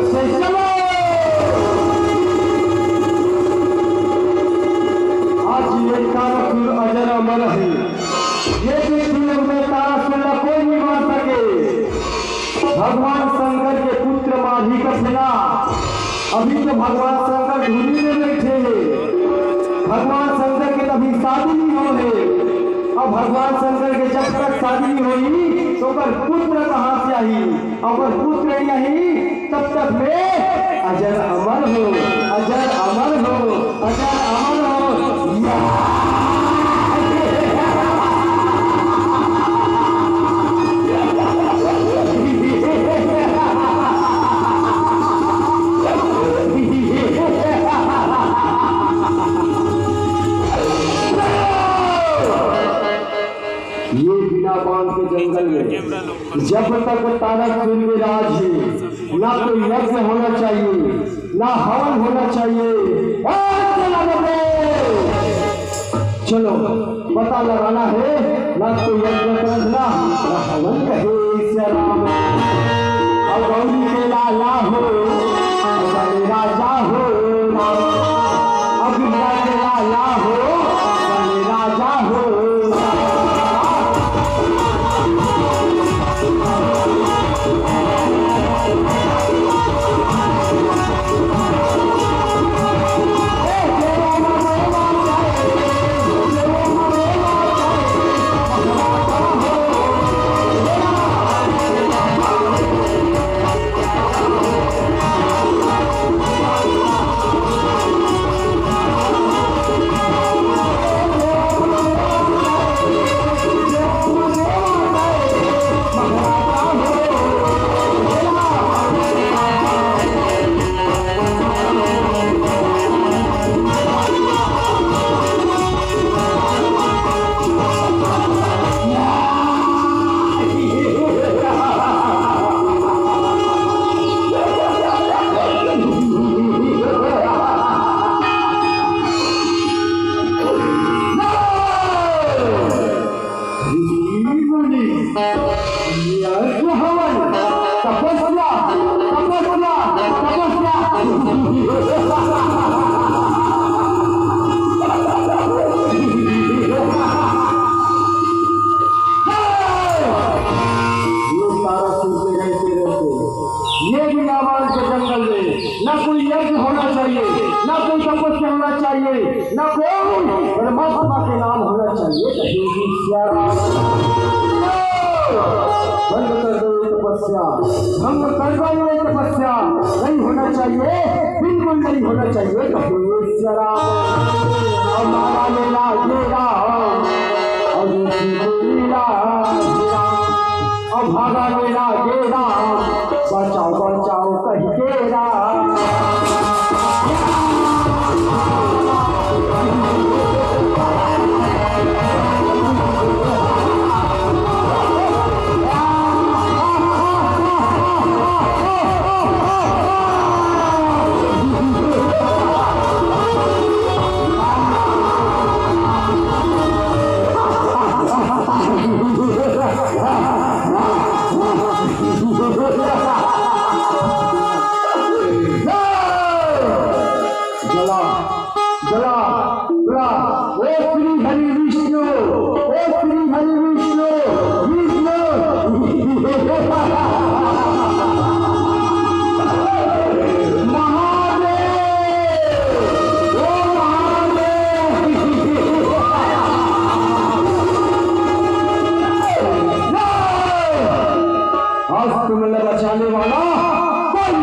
चलो आज ये तारासुर अजर अमर है। ये पृथ्वी में तारासुर का कोई नहीं मार सके। भगवान शंकर के पुत्र माधी का सेना अभी तो भगवान शंकर धूनी में बैठे हैं। भगवान शंकर के अभी शादी नहीं हो रहे। अब भगवान शंकर के जब तक शादी नहीं होगी तो पर पुत्र कहाँ से आई। अगर पुत्र नहीं तब तक मैं अजर अमर हो, अजर अमर हो, अजर अमर हो। जंगल में जब तक तारासुर में राज है ना कोई यज्ञ होना चाहिए, ना हवन होना चाहिए। चलो पता लगाना है, ना कोई यज्ञ करना ना हवन कहे राम। अब गौरी के लाला हो राजा हो, अब लाला हो राजा हो। ना कोई यज्ञ होना चाहिए, ना कोई तपस्या होना चाहिए, ना कोई परमात्मा के नाम होना चाहिए। भंग कर दो ये तपस्या, भंग कर दो ये तपस्या, नहीं होना चाहिए, बिल्कुल नहीं होना चाहिए। हमारा मेला तेरा और भागा मेरा गेरा, बचाओ बचाओ कहीं तेरा। बचाने वाला कोई